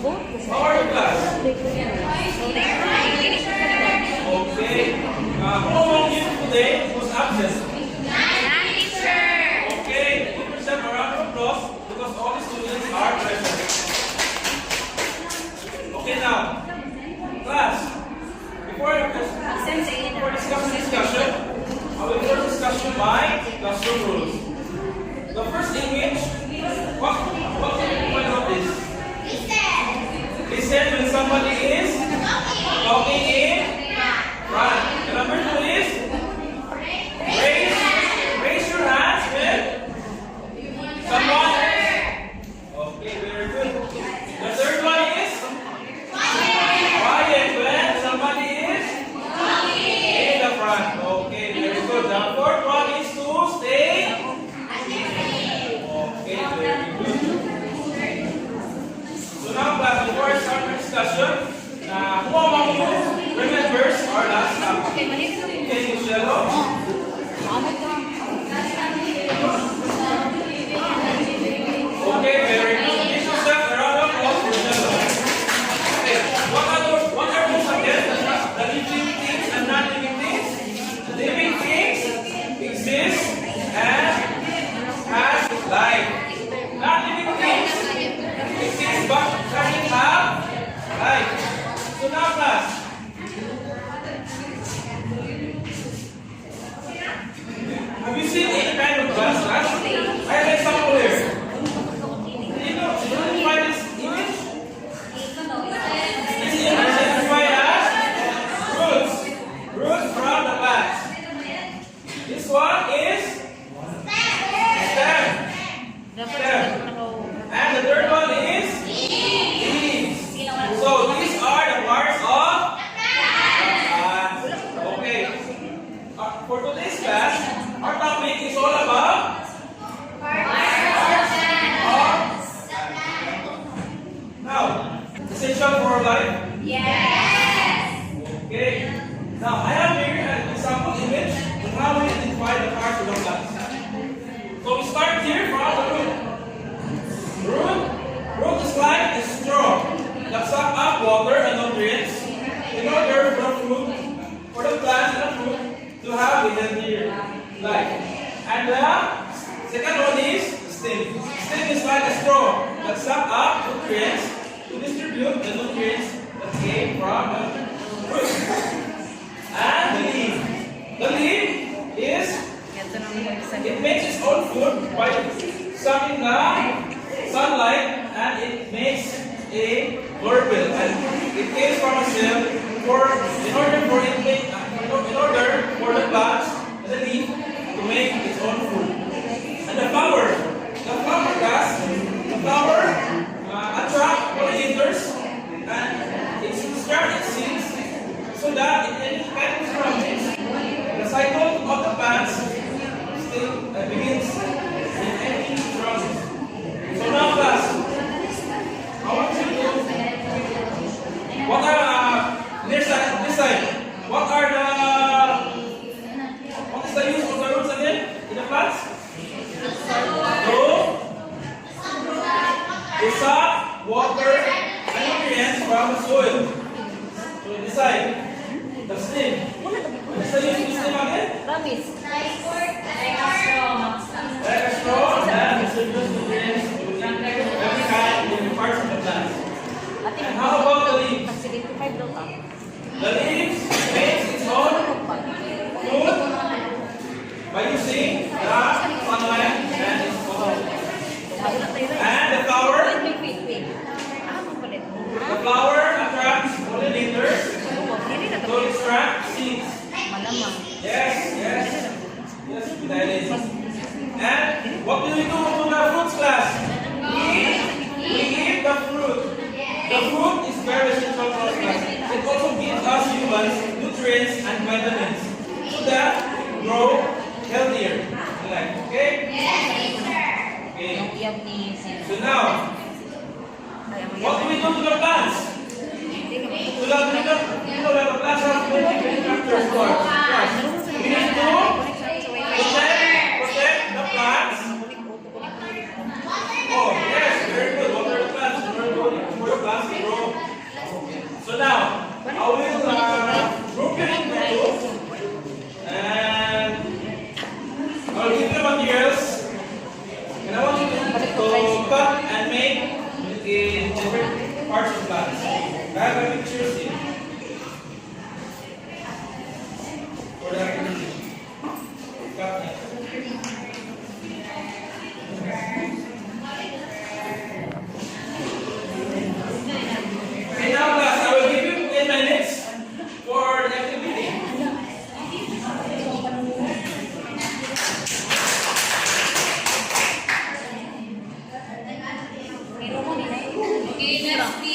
How are you, class? Okay. Who among you today was absent? Okay. Give yourself a round of applause because all the students are present. Okay, now, class. Before discussion, I will first discussion by classroom rules. The first image, what can you find out this? Listen when somebody is talking in front. The number 2 is raise your hands when someone. Okay, very good. The third one is quiet when somebody is in the front. Okay, very good. The fourth one is to stay. Okay, very good. So now, class, before I start the discussion, who among you remembers our last topic? Okay, Michelle. Okay, very good. Give yourself a round of applause for Michelle. Okay, what are those again? The living things and non-living things? Living things exist and has life. Non-living things exist but doesn't have life. So now, class, have you seen any kind of glass, class? I have an example here. Do you identify this image? This image identified as roots. Roots from the plants. This one is stem. And the third one is leaves. So these are the parts of plants. Okay. For today's class, our topic is all about now, essential for our life. Okay. Now I have here an example image of how we identify the parts of the plants. So we start here from the root. Root is like a straw that sucks up water and nutrients in order for the plant and the fruit to have a healthier life. And the second one is stem. Stem is like a straw that sucks up nutrients to distribute the nutrients that came from the fruit. And the leaf. The leaf is, it makes its own food by sucking the sunlight, and it makes a chlorophyll, and it came from a cell in order for the plants and the leaf to make its own food. And the flower attracts pollinators, and it scatters its seeds so that in any kind of surroundings, the cycle of the plants still begins in any surroundings. So now, class, I want you to what are this side? What is the use of the roots again in the plants? To suck water and nutrients from the soil. So this side, the stem. What is the use of the stem again? Like a straw that distributes nutrients to every kind of different parts of the plant. And how about the leaves? The leaves makes its own food by using the sunlight and its photo. And the flower attracts pollinators to extract seeds. Yes, that is. And what do we do to the fruits, class? We eat the fruit. The fruit is very essential for us. It also gives us humans nutrients and vitamins so that we grow healthier in life. Okay? Okay. So now, what do we do to the plants? To the plants have 20 factors for us. We need to protect the plants. Oh, yes, very good. What are the plants? For the plants. I will group you into two. And I'll give you materials. And I want you to cut and make in different parts of plants. I have a pictures here. For the recognition. Cut it. Okay, now class, I will give you 10 minutes for the activity. Okay, next